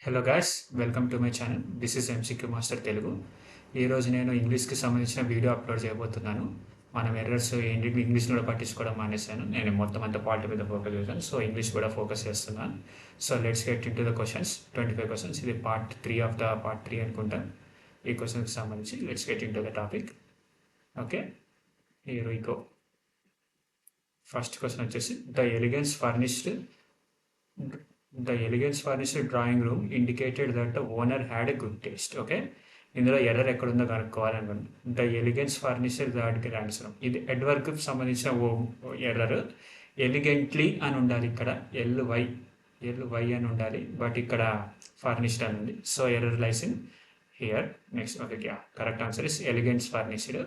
Hello guys, welcome to my channel. This is MCQ master Telugu. ఈరోజు నేను ఇంగ్లీష్కి సంబంధించిన video upload చేయబోతున్నాను. మనం ఎర్రర్స్ ఏంటి ఇంగ్లీష్లో కూడా పట్టించుకోవడం మానేశాను. నేను మొత్తం అంతా పాలిటీ మీద ఫోకస్ చేశాను. సో ఇంగ్లీష్ కూడా ఫోకస్ చేస్తున్నాను. So let's get in to the questions. 25 questions. ఇది పార్ట్ 3 ఆఫ్ ద పార్ట్ 3 అనుకుంటా. ఈ క్వశ్చన్కి సంబంధించి let's get in to the topic. Okay, here we go. First question వచ్చేసి The elegance furnished drawing room indicated that the owner had a good taste. Okay, ఇందులో error ఎక్కడుందో కనుక్కోవాలనుకోండి. The elegance furniture దానికి answer. ఇది ఎడ్వర్క్కి సంబంధించిన error. ఎలిగెంట్లీ అని ఉండాలి, ఇక్కడ LY అని ఉండాలి, బట్ ఇక్కడ ఫర్నిష్డ్ అని ఉంది. So error lies in here. Next okay, correct answer is elegance furnished.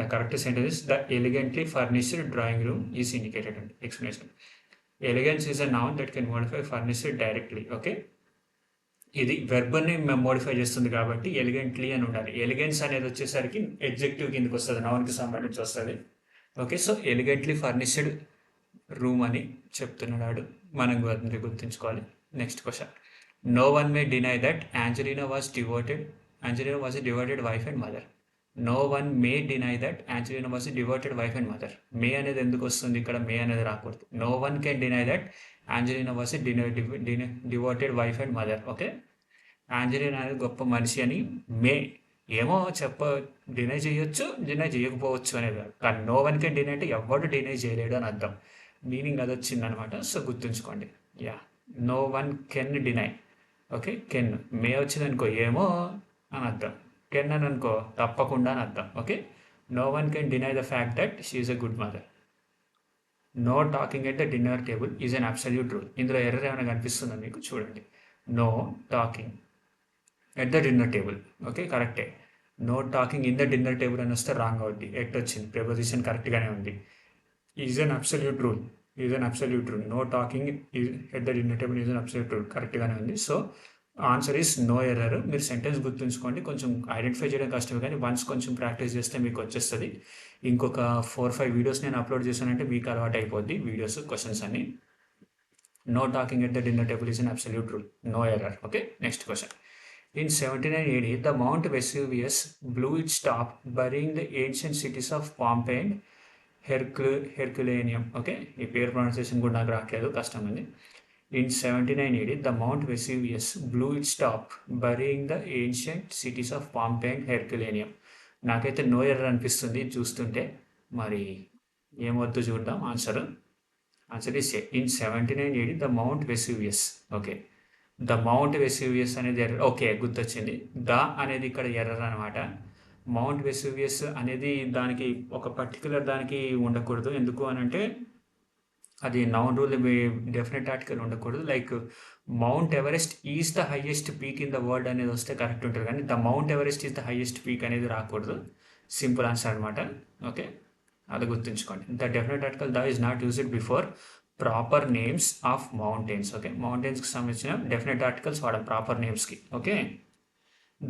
The correct sentence is the elegantly furnished drawing room is indicated అండి. Explanation. Elegance is a noun that can modify furniture directly. Okay, ఇది వెర్బ్ని modify చేస్తుంది కాబట్టి ఎలిగెంట్లీ అని ఉండాలి. Elegance అనేది వచ్చేసరికి adjective కిందకి వస్తుంది, నౌన్కి సంబంధించి వస్తుంది. Okay, so elegantly furnished room అని చెప్తున్నాడు, మనం గుర్తుంచుకోవాలి. Next question. No one may deny that Angelina was a devoted wife and mother. No one may deny that Angelina was a devoted wife and mother. May అనేది ఎందుకు వస్తుంది ఇక్కడ? May అనేది రాకూడదు. No one can deny that Angelina was a devoted wife and mother. Okay, Angelina అనేది గొప్ప మనిషి అని ఏమో డినై చేయొచ్చు, డినై చేయకపోవచ్చు అనేది కాదు. కానీ నో వన్ కెన్ డినై అంటే ఎవరు డినై చేయలేడు అని అర్థం. మీనింగ్ అది వచ్చిందనమాట. సో గుర్తుంచుకోండి. No one can deny. Okay, can may వచ్చింది అనుకో ఏమో అని అర్థం. కెన్ అని అనుకో తప్పకుండా అని అర్థం. Okay, no one can deny the fact that she is a good mother. No talking at the dinner table is an absolute rule. ఇందులో ఎర్రర్ ఏమైనా కనిపిస్తుందా మీకు? చూడండి. No talking at the dinner table. Okay, కరెక్టే. No talking in the dinner table అని వస్తే wrong అవుద్ది. At వచ్చింది, ప్రిపోజిషన్ కరెక్ట్గానే ఉంది. Is an absolute rule. No talking at the dinner table is an absolute rule కరెక్ట్గానే ఉంది. So answer is no error. మీరు సెంటెన్స్ గుర్తుంచుకోండి. కొంచెం ఐడెంటిఫై చేయడం కష్టమే, కానీ వన్స్ కొంచెం ప్రాక్టీస్ చేస్తే మీకు వచ్చేస్తుంది. ఇంకొక 4-5 వీడియోస్ నేను అప్లోడ్ చేశానంటే మీకు అలవాటు అయిపోద్ది వీడియోస్, క్వశ్చన్స్ అన్ని. No talking at the dinner table is an absolute rule. No error. Okay, next question. In 79 AD, the Mount Vesuvius blew its top, burying the ancient cities of Pompeii and Herculaneum. Okay, ఈ పేరు pronunciation కూడా నాకు రావట్లేదు, కష్టం ఉంది. In 79 AD, the Mount Vesuvius blew its top, burying the ancient cities of Pompeii and Herculaneum. నాకైతే no error అనిపిస్తుంది చూస్తుంటే, మరి ఏమొద్దు చూద్దాం. Answer is in 79 AD, the Mount Vesuvius. Okay, the mount Vesuvius అనేది ఎర్రర్. ఓకే, గుర్తొచ్చింది. The అనేది ఇక్కడ ఎర్రర్ అనమాట. మౌంట్ వెసూవియస్ అనేది దానికి ఒక పర్టికులర్ దానికి ఉండకూడదు. ఎందుకు అని అంటే అది నౌన్ రూల్, డెఫినెట్ ఆర్టికల్ ఉండకూడదు. Like Mount Everest is the highest peak in the world అనేది వస్తే కరెక్ట్ ఉంటుంది, కానీ the Mount Everest is the highest peak అనేది రాకూడదు. సింపుల్ ఆన్సర్ అనమాట. ఓకే, అది గుర్తుంచుకోండి. The definite article the is not used before proper names of mountains. Okay, మౌంటైన్స్కి సంబంధించిన డెఫినెట్ ఆర్టికల్స్ వాడడం ప్రాపర్ నేమ్స్కి. ఓకే,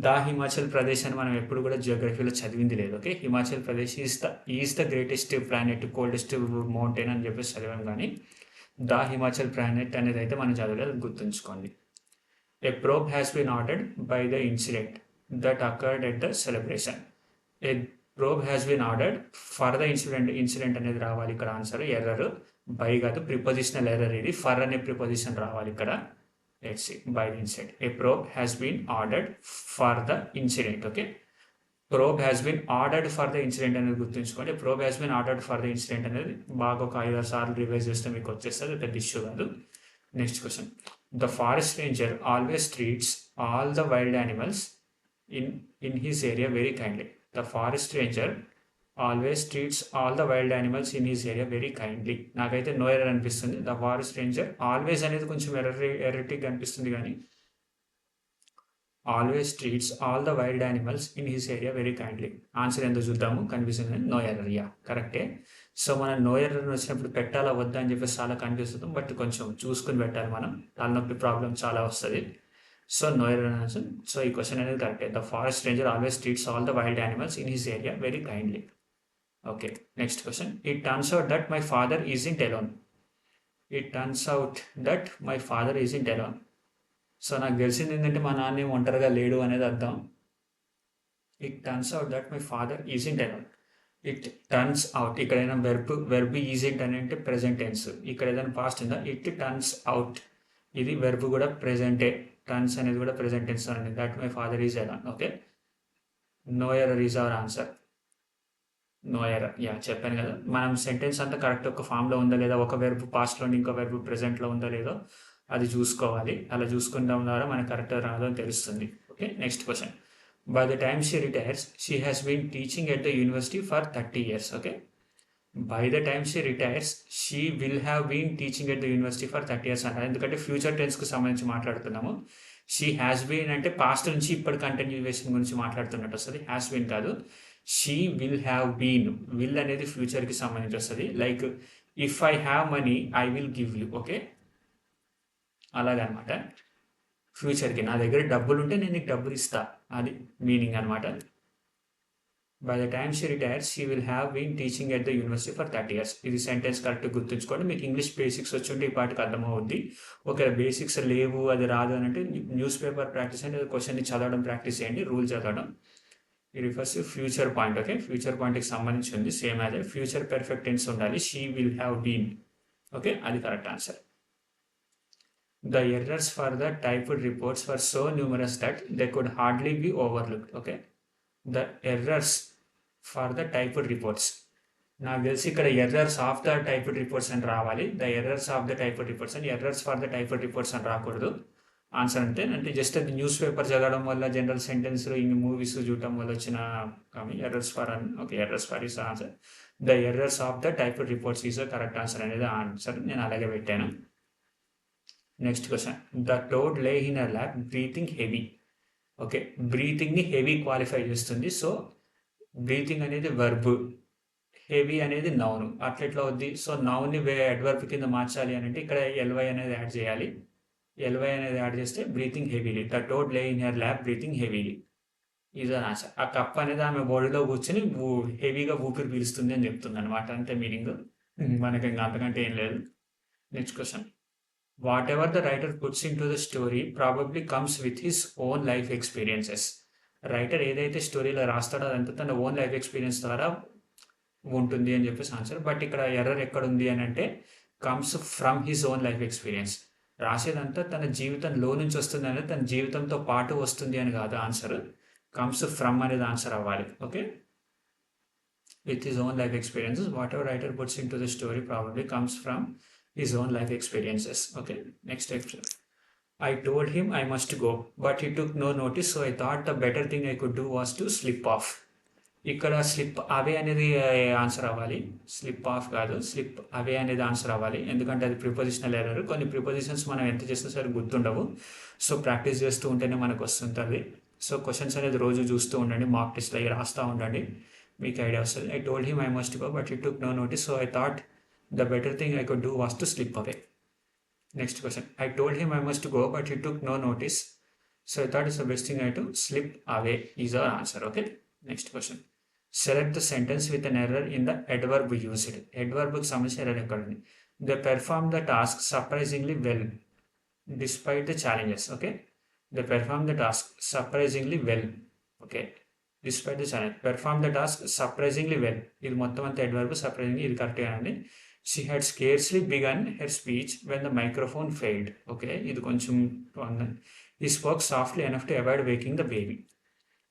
ద హిమాచల్ ప్రదేశ్ అని మనం ఎప్పుడు కూడా జియోగ్రఫీలో చదివింది లేదు. Okay, Himachal Pradesh is the greatest planet, coldest mountain అని చెప్పేసి చదివాం, కానీ ద హిమాచల్ ప్లానెట్ అనేది అయితే మనం చదవలేదు, గుర్తుంచుకోండి. A probe has been ordered by the incident that occurred at the celebration. A probe has been ordered for the incident అనేది రావాలి ఇక్కడ. Answer error. బై కాదు, ప్రిపోజిషనల్ ఎర్రర్ ఇది. ఫర్ అనే ప్రిపోజిషన్ రావాలి ఇక్కడ. Let's see by the incident. A probe has been ordered for the incident. Okay, probe has been ordered for the incident అనేది గుర్తుంచుకోండి. Probe has been ordered for the incident అనేది బాగా ఒక 5-6 సార్లు రివైజ్ చేస్తే మీకు వచ్చేస్తుంది, పెద్ద ఇష్యూ కాదు. Next question. The forest ranger always treats all the wild animals in his area very kindly. The forest ranger always treats all the wild animals in his area very kindly. నాకైతే no error అనిపిస్తుంది. The forest ranger always అనేది కొంచెం erratic అనిపిస్తుంది, కానీ always treats all the wild animals in his area very kindly. Answer ఎందుకు చూద్దాము, కనిపిస్తుంది. No error. కరెక్టే. సో మనం నో ఎర్రర్ వచ్చినప్పుడు పెట్టాలా వద్దా అని చెప్పేసి చాలా కనిపిస్తుంది, బట్ కొంచెం చూసుకుని పెట్టాలి మనం. తలనొప్పి ప్రాబ్లం చాలా వస్తుంది. So no error answer. So ఈ క్వశ్చన్ అనేది కరెక్టే. The forest ranger always treats all the wild animals in his area very kindly. Okay, next question. It turns out that my father isn't alone. So నాకు తెలిసింది ఏంటంటే మా నాన్న ఏం ఒంటరిగా లేడు అనేది అర్థం. It turns out that my father ఈజింట్ allowed. It turns out ఇక్కడ ఏదైనా వెర్బ్ ఈజింట్ అని అంటే ప్రెజెంట్ టెన్స్. ఇక్కడ ఏదైనా పాస్ట్ ఉందా, ఇట్ టర్న్స్ అవుట్. ఇది వెర్బ్ కూడా ప్రెజెంటే, టర్న్స్ అనేది కూడా ప్రెజెంట్ టెన్స్ అండి. That my father is aloud. Okay, no error is our answer. No error, yeah చెప్పాను కదా. మనం సెంటెన్స్ అంతా కరెక్ట్ ఒక ఫామ్లో ఉందా లేదా, ఒక వెర్బ్ పాస్ట్లో ఇంకో వెర్బ్ ప్రెజెంట్లో ఉందో లేదో అది చూసుకోవాలి. అలా చూసుకుంటాం ద్వారా మనకు కరెక్ట్ రాదో అని తెలుస్తుంది. Okay, next question. By the time she retires she has been teaching at the university for 30 years. Okay, by the time she retires she will have been teaching at the university for 30 years అంటారు. ఎందుకంటే future టెన్స్కి సంబంధించి మాట్లాడుతున్నాము. She has been అంటే past నుంచి ఇప్పటి continuation గురించి మాట్లాడుతున్నట్టు వస్తుంది. హ్యాస్ బీన్ కాదు, she will have been. Will అనేది ఫ్యూచర్కి సంబంధించి వస్తుంది. Like if I have money I will give you. Okay, అలాగనమాట. ఫ్యూచర్కి నా దగ్గర డబ్బులు ఉంటే నేను నీకు డబ్బులు ఇస్తా, అది మీనింగ్ అనమాట. By the time she retires she will have been teaching at the university for 30 years. ఇది సెంటెన్స్ కరెక్ట్ గుర్తుంచుకోండి. మీకు ఇంగ్లీష్ బేసిక్స్ వచ్చి ఉంటే ఈ పాటికి అర్థమవుద్ది. ఒకవేళ బేసిక్స్ లేవు, అది రాదు అని అంటే న్యూస్ పేపర్ ప్రాక్టీస్ అంటే క్వశ్చన్ని చదవడం ప్రాక్టీస్ చేయండి, రూల్ చదవడం. ఈ refers future point. Okay, future పాయింట్కి సంబంధించి ఉంది, సేమ్ అదే. ఫ్యూచర్ పెర్ఫెక్ట్ టెన్స్ ఉండాలి, she will have been. Okay, అది correct answer. The errors for the typed reports were so numerous that they could hardly be overlooked. Okay, the errors for the typed reports. నాకు తెలిసి ఇక్కడ errors of the typed reports అని రావాలి. The errors of the typed reports అని, errors for the typed reports అని రాకూడదు. Answer అంటే just అది న్యూస్ పేపర్ చదవడం వల్ల, జనరల్ సెంటెన్స్ ఇంక మూవీస్ చూడటం వల్ల వచ్చిన ఎర్రర్స్ ఫర్ అని. Okay, errors for is answer. The errors of the typed reports is correct answer అనేది ఆన్సర్. నేను అలాగే పెట్టాను. Next question. The toad lay in a lab breathing heavy. Okay, బ్రీతింగ్ని హెవీ క్వాలిఫై చేస్తుంది. సో బ్రీతింగ్ అనేది verb, heavy అనేది noun. అట్లెట్లా అవుద్ది? సో నౌన్ని అడ్వర్బ్ కింద మార్చాలి అని అంటే ఇక్కడ ఎల్వై అనేది యాడ్ చేయాలి. ఎల్వై అనేది యాడ్ చేస్తే breathing heavily. The toad lay in her lab breathing heavily is an answer. ఆ కప్ అనేది ఆమె బాడీలో కూర్చొని హెవీగా ఊపిరి పీలుస్తుంది అని చెప్తుంది అనమాట. అంతే మీనింగ్, మనకి ఇంకా అంతకంటే ఏం లేదు. Next question. What ever the writer puts in to the story probably comes with his own life experiences. Writer ఏదైతే స్టోరీలో రాస్తాడో అదంతా తన ఓన్ లైఫ్ ఎక్స్పీరియన్స్ ద్వారా ఉంటుంది అని చెప్పేసి ఆన్సర్. బట్ ఇక్కడ ఎర్రర్ ఎక్కడ ఉంది అని అంటే comes from his own life experience. రాసేదంతా తన జీవితంలో నుంచి వస్తుంది అనేది, తన జీవితంతో పాటు వస్తుంది అని కాదు ఆన్సర్. కమ్స్ ఫ్రమ్ అనేది ఆన్సర్ అవ్వాలి. Okay, with his own life experiences. What ever writer puts in to the story probably comes from his own life experiences. Okay, next question. I told him I must go, but he took no notice, so I thought the better thing I could do was to slip off. ఇక్కడ slip అవే అనేది answer అవ్వాలి, slip of కాదు. Slip అవే అనేది answer అవ్వాలి, ఎందుకంటే అది prepositional error. కొన్ని prepositions మనం ఎంత చేసినా సరే గుర్తుండవు. సో ప్రాక్టీస్ చేస్తూ ఉంటేనే మనకు వస్తుంటుంది. సో క్వశ్చన్స్ అనేది రోజు చూస్తూ ఉండండి, మాక్ టెస్ట్లో రాస్తూ ఉండండి, మీకు ఐడియా వస్తుంది. I told him I must go but he took no notice, so I thought the better thing I could do was to slip away. Next question. I told him I must go, but he took no notice, so I thought it's the best thing I to slip away is our answer. Okay. Next question. Select the sentence with an error in the adverb used. Adverb కి సంబంధించిన error ఎక్కడ ఉంది? They performed the task surprisingly well despite the challenges. Okay. They performed the task surprisingly well. Okay. Despite the challenge. Perform the task surprisingly well. ఇది మొత్తం అంతా adverb, surprisingly ఇది కరెక్ట్గా అండి. She had scarcely begun her speech when the microphone failed. Okay, ఇది కొంచెం. He spoke softly enough to avoid waking the baby.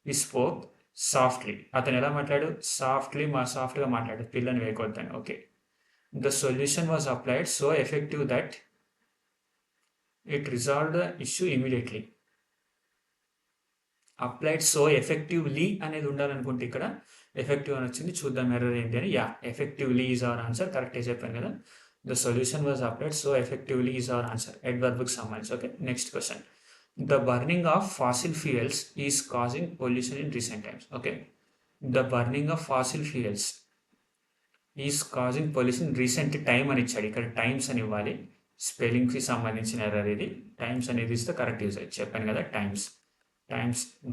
He spoke softly. అతను ఎలా మాట్లాడు? సాఫ్ట్గా మాట్లాడు, పిల్లని వేయకొద్దని. Okay. The solution was applied so effective that it resolved the issue immediately. Applied so effectively అనేది ఉండాలనుకుంటే ఇక్కడ ఎఫెక్టివ్ అని వచ్చింది. చూద్దాం ఎర్రర్ ఏంటి అని. Yeah, effectively is our answer. కరెక్టే చెప్పాను కదా. The solution was applied so effectively is our answer, అడ్వర్బ్కి సంబంధించి. Okay, next question. The burning of fossil fuels is causing pollution in recent times. Okay, the burning of fossil fuels is causing pollution recent time అని ఇచ్చాడు. ఇక్కడ times అని ఇవ్వాలి. స్పెల్లింగ్కి సంబంధించిన error ఇది. Times అనేది ఇస్తే కరెక్ట్ యూజ్ అయ్యి చెప్పాను కదా. Times.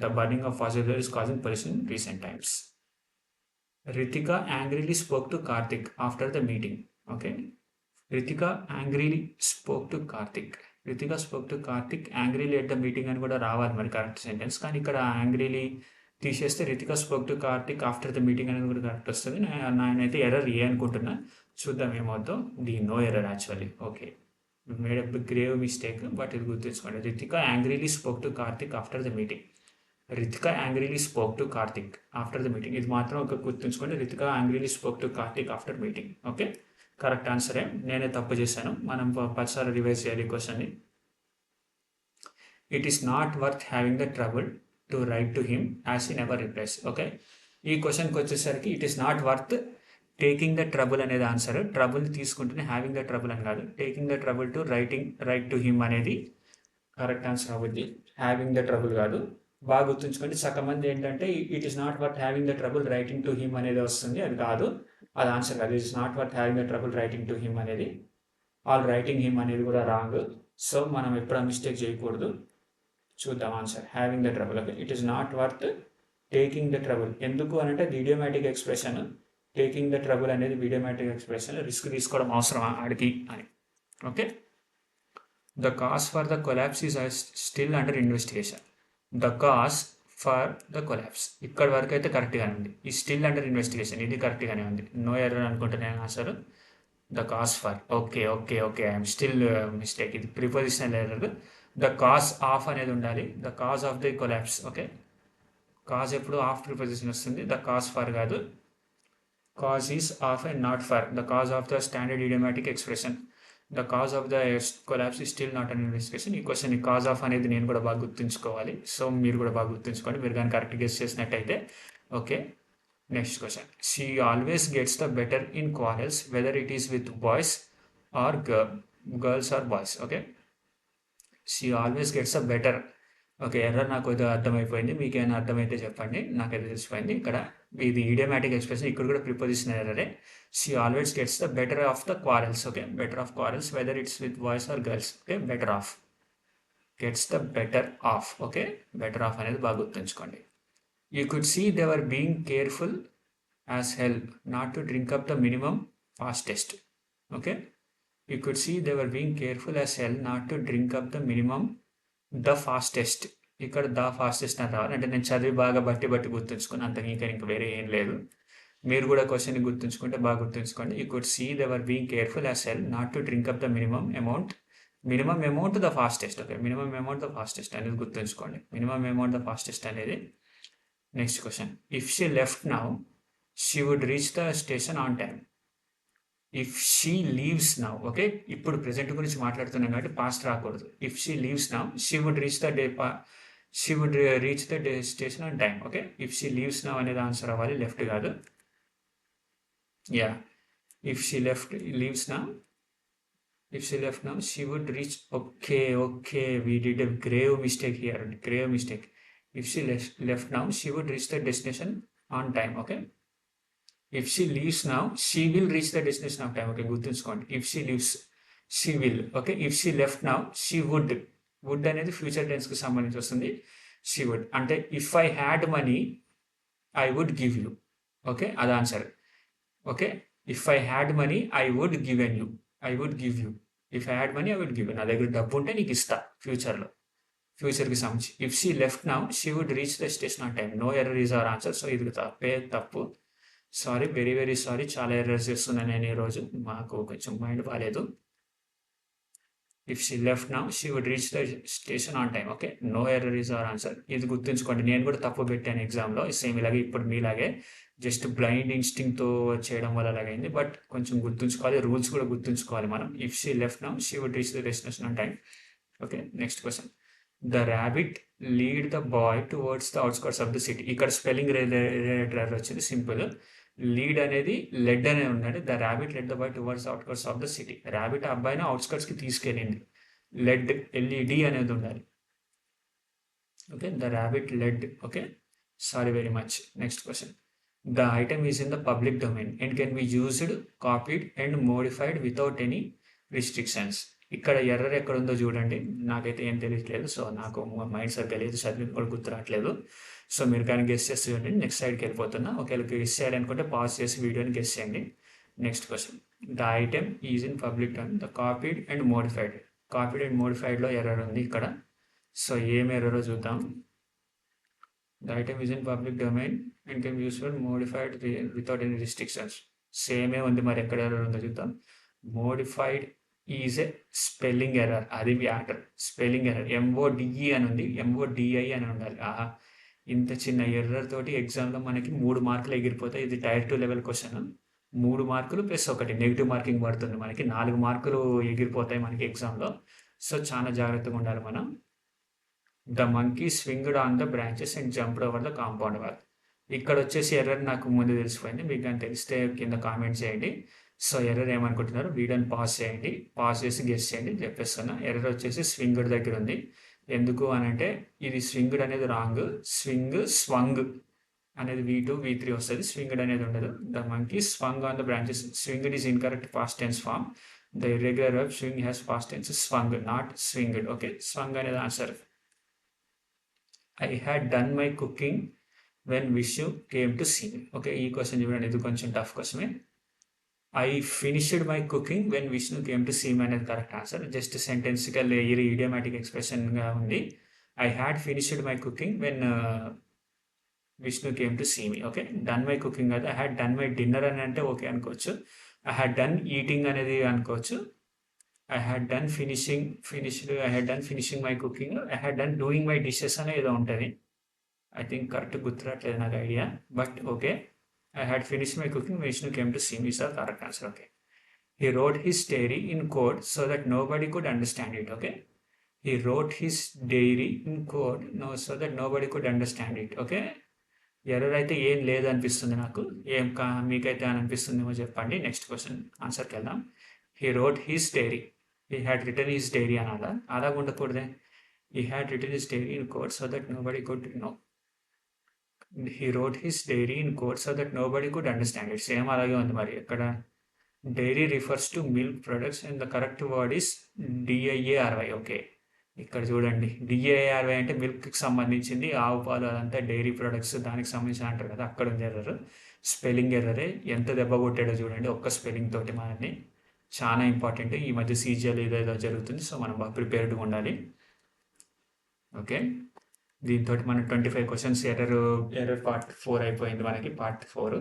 The burning of fossil fuel is causing pollution in recent times. Ritika angrily spoke to Karthik after the meeting. Okay. Ritika angrily spoke to Karthik. Ritika spoke to Karthik angrily at the meeting అని కూడా రావాలి మరి correct sentence. కానీ ఇక్కడ angrily తీసేస్తే Ritika spoke to Karthik after the meeting అనేది కూడా correct వస్తుంది. నేనైతే ఎర్రర్ ఏ అనుకుంటున్నా, చూద్దాం ఏమవుతుందో. The no error actually. Okay, made a grave mistake, but ఇది గుర్తుంచుకోండి. Ritika angrily spoke to Karthik after the meeting. Ritika angrily spoke to Karthik after the meeting. ఇది మాత్రం ఒక గుర్తుంచుకోండి. Ritika angrily spoke to Karthik after meeting. Okay, correct ఆన్సరే. నేనే తప్పు చేశాను. మనం 10 సార్లు రివైజ్ చేయాలి క్వశ్చన్ని. It is not worth having the trouble to write to him as he never replies. Okay, ఈ క్వశ్చన్కి వచ్చేసరికి it is not worth taking the trouble అనేది ఆన్సర్. ట్రబుల్ తీసుకుంటేనే హ్యావింగ్ ద ట్రబుల్ అని కాదు. Taking the trouble to write to him అనేది correct answer అవుద్ది, having the trouble కాదు. బాగా గుర్తుంచుకోండి. సగం మంది ఏంటంటే it is not worth having the trouble writing to him అనేది వస్తుంది, అది కాదు, అది ఆన్సర్ కాదు. It is not worth having the trouble writing to him అనేది, ఆల్ రైటింగ్ హిమ్ అనేది కూడా రాంగ్. సో మనం ఎప్పుడు ఆ మిస్టేక్ చేయకూడదు. చూద్దాం answer. Having the trouble. Okay, it is not worth taking the trouble. ఎందుకు అనంటే అది idiomatic expression. Taking the trouble అనేది ఇడియోమాటిక్ ఎక్స్ప్రెషన్. రిస్క్ తీసుకోవడం అవసరమా ఆడికి అని. Okay, the cause for the collapse is still under investigation. The cause for the collapse ఇక్కడ వరకు అయితే కరెక్ట్గానే ఉంది. ఈ స్టిల్ అండర్ ఇన్వెస్టిగేషన్ ఇది కరెక్ట్గానే ఉంది. నో ఎర్రర్ అనుకుంటున్నాను answer. The cause for. Okay okay okay, I'm still mistake. ఇది prepositional error. The cause of అనేది ఉండాలి. The cause of the collapse. Okay, cause ఎప్పుడు ఆఫ్ ప్రిపోజిషన్ వస్తుంది, ద కాజ్ ఫర్ కాదు. Cause is of and not for. The cause of the standard idiomatic expression. The cause of the collapse ఈ still not an investigation. ఈ question cause of అనేది నేను కూడా బాగా గుర్తుంచుకోవాలి. సో మీరు కూడా బాగా గుర్తుంచుకోండి, మీరు కానీ కరెక్ట్ గెస్ చేసినట్టయితే. Okay, next question. She always gets the better in quarrels whether it is with boys or girls or boys. Okay, she always gets the better. Okay, error నాకు ఏదో అర్థమైపోయింది. మీకు ఏమైనా అర్థమైతే చెప్పండి, నాకైతే తెలిసిపోయింది. ఇక్కడ ఇది ఇడియోమాటిక్ ఎక్స్ప్రెషన్, ఇక్కడ కూడా ప్రిపోజిషన్ ఎర్రరే. She always gets the better of the quarrels. Okay, better of quarrels whether it's with boys or girls. Okay, better of, gets the better of. Okay, better of అనేది బాగా గుర్తుంచుకోండి. You could see they were being careful as hell not to drink up the minimum fastest. Okay, you could see they were being careful as hell not to drink up the minimum the fastest. ఇక్కడ the fastest అని రావాలి. అంటే నేను చదివి బాగా బట్టి గుర్తుంచుకుని అంత ఇంకా వేరే ఏం లేదు. మీరు కూడా క్వశ్చన్ గుర్తుంచుకుంటే బాగా గుర్తుంచుకోండి. You could see they were being careful as hell not to drink up the minimum amount the fastest. Okay, minimum amount the fastest అనేది గుర్తుంచుకోండి. మినిమమ్ అమౌంట్ ద ఫాస్టెస్ట్ అనేది. Next question. If she left now she would reach the station on time. If she leaves now. Okay, ఇప్పుడు present గురించి మాట్లాడుతున్నాం కాబట్టి past రాకూడదు. If she leaves now she would reach the station on time. Okay, if she leaves now అనేది answer అవ్వాలి, left కాదు. Yeah, if she leaves now she would reach. Okay, we did a grave mistake here. Grave mistake. If she left now she would reach the destination on time. Okay, if she leaves now she will reach the destination of time. Okay, గుర్తుంచుకోండి. If she leaves she will. Okay, if she left now she would అనేది future టెన్స్కి సంబంధించి వస్తుంది. She would అంటే if I had money I would give you. Okay, అది answer. Okay, if I had money I would give you. If I had money I would give you. నా దగ్గర డబ్బు ఉంటే నీకు ఇస్తా ఫ్యూచర్లో, ఫ్యూచర్కి సంబంధించి. If she left now she would reach the station on time. No error is our answer. So ఇది తప్పు. Sorry, very very sorry. చాలా ఎర్రర్స్ చేస్తున్నాను నేను ఈరోజు, మాకు కొంచెం మైండ్ బాగాలేదు. If she left now she would reach the station on time. Okay, no error is our answer. ఇది గుర్తుంచుకోండి. నేను కూడా తప్పు పెట్టాను ఎగ్జామ్లో, సేమ్ ఇలాగే ఇప్పుడు మీలాగే జస్ట్ బ్లైండ్ ఇన్స్టింక్ట్తో చేయడం వల్ల అలాగైంది. బట్ కొంచెం గుర్తుంచుకోవాలి, రూల్స్ కూడా గుర్తుంచుకోవాలి మనం. If she left now she would reach the destination on time. Okay, next question. The rabbit lead the boy towards the outskirts of the city. ఇక్కడ స్పెల్లింగ్ రిలేటెడ్ వచ్చింది, simple. Lead అనేది led అనేది ఉందండి. The rabbit led the boy towards outskirts of the city. Rabbit అబ్బాయిని అవుట్స్కర్ట్స్కి తీసుకెళ్ళింది. Led, L E D అనేది ఉండాలి. Okay, the rabbit led. Okay, sorry very much. Next question. The item is in the public domain and can be used, copied and modified without any restrictions. ఇక్కడ error ఎక్కడ ఉందో చూడండి, నాకైతే ఏం తెలియట్లేదు. సో నాకు మైండ్ సరిగ్గా లేదు, చదివి కూడా గుర్తు రావట్లేదు. సో మీరు కానీ గెస్ చేసి చూడండి. నెక్స్ట్ సైడ్కి వెళ్ళిపోతున్నా. ఒకవేళ గెస్ చేయాలనుకుంటే పాజ్ చేసి వీడియోని గెస్ చేయండి. Next question. The item is in public domain, the copied and modified. Copied and మోడిఫైడ్లో ఎర్రర్ ఉంది ఇక్కడ. సో ఏం ఎర్రరో చూద్దాం. The item is in public domain and can use for modified without any restrictions. సేమే ఉంది, మరి ఎక్కడ ఎర్రర్ ఉందో చూద్దాం. Modified is a spelling error, అది మ్యాటర్. స్పెల్లింగ్ ఎర్రర్ MODE అని ఉంది, MODI అని ఉండాలి. ఇంత చిన్న ఎర్రర్ తోటి ఎగ్జామ్లో మనకి 3 మార్కులు ఎగిరిపోతాయి. ఇది టైర్ 2 లెవెల్ క్వశ్చన్. 3 మార్కులు ప్లస్ ఒకటి నెగిటివ్ మార్కింగ్ పడుతుంది మనకి. 4 మార్కులు ఎగిరిపోతాయి మనకి ఎగ్జామ్లో. సో చాలా జాగ్రత్తగా ఉండాలి మనం. The monkey swinged on the branches and jumped over the compound wall. ఇక్కడ వచ్చేసి ఎర్రర్ నాకు ముందు తెలిసిపోయింది. మీకు కానీ తెలిస్తే కింద కామెంట్ చేయండి. సో ఎర్రర్ ఏమనుకుంటున్నారు, వీడియోని పాజ్ చేయండి, పాజ్ చేసి గెస్ చేయండి. చెప్పేస్తున్నా. ఎర్రర్ వచ్చేసి స్వింగ్డ్ దగ్గర ఉంది. ఎందుకు అని అంటే ఇది స్వింగ్డ్ అనేది రాంగ్. స్వంగ్ అనేది V2 V3 వస్తుంది, స్వింగ్డ్ అనేది ఉండదు. The monkey swung on the branches. Swinged is incorrect past tense form. The irregular verb swing has past tense swung, not swinged. Okay, swung అనేది answer. I had done my cooking when Vishnu came to see me. Okay, ఈ question చూడండి, ఇది కొంచెం tough క్వశ్చనే. I finished my cooking when Vishnu came to see me అనేది correct answer. Just సెంటెన్స్గా idiomatic ఎక్స్ప్రెషన్గా ఉంది. I had finished my cooking when Vishnu came to see me. Okay, done my cooking కాదు. I had done my dinner అని అంటే okay అనుకోవచ్చు. I had done eating అనేది అనుకోవచ్చు. I had done I had done finishing my cooking, I had done doing my dishes అనే ఏదో ఉంటుంది. I think correct గుర్తురాట్లేదు నాకు idea, but okay. I had finished my cooking when Vishnu came to see me, sir. Correct answer. Okay. He wrote his diary in code so that nobody could understand it. Okay. He wrote his diary in code so that nobody could understand it. Okay. Error అయితే ఏం లేదనిపిస్తుంది నాకు. మీకైతే అని అనిపిస్తుందేమో చెప్పండి. Next question ఆన్సర్కి వెళ్దాం. He wrote his diary. He had return his diary అనాలా? అలాగ ఉండకూడదే. He had return his diary in code so that nobody could know. He wrote his diary in code so that nobody could understand it. Same అలాగే ఉంది. మరి ఇక్కడ dairy refers to milk products and the correct word is DIARY. Okay, ఇక్కడ చూడండి, DIARY అంటే మిల్క్కి సంబంధించింది, ఆవు పాలు అదంతా డైరీ ప్రొడక్ట్స్ దానికి సంబంధించి అంటారు కదా, అక్కడ ఉంది ఎర్రర్. స్పెల్లింగ్ ఎర్రరే. ఎంత దెబ్బ కొట్టాడో చూడండి ఒక్క స్పెల్లింగ్ తోటి మనల్ని. చాలా ఇంపార్టెంట్. ఈ మధ్య CGL ఏదో జరుగుతుంది, సో మనం బాగా ప్రిపేర్డ్గా ఉండాలి. ఓకే, దీంతో మనం 25 క్వశ్చన్స్ ఎర్రర్ పార్ట్ 4 అయిపోయింది మనకి, పార్ట్ 4.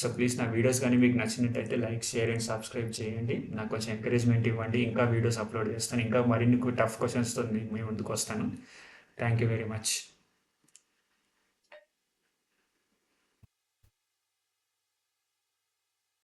సో ప్లీజ్ నా వీడియోస్ కానీ మీకు నచ్చినట్టయితే లైక్, షేర్ అండ్ సబ్స్క్రైబ్ చేయండి. నాకు కొంచెం ఎంకరేజ్మెంట్ ఇవ్వండి. ఇంకా వీడియోస్ అప్లోడ్ చేస్తాను. ఇంకా మరిన్ని టఫ్ క్వశ్చన్స్తో మీ ముందుకు వస్తాను. Thank you very much.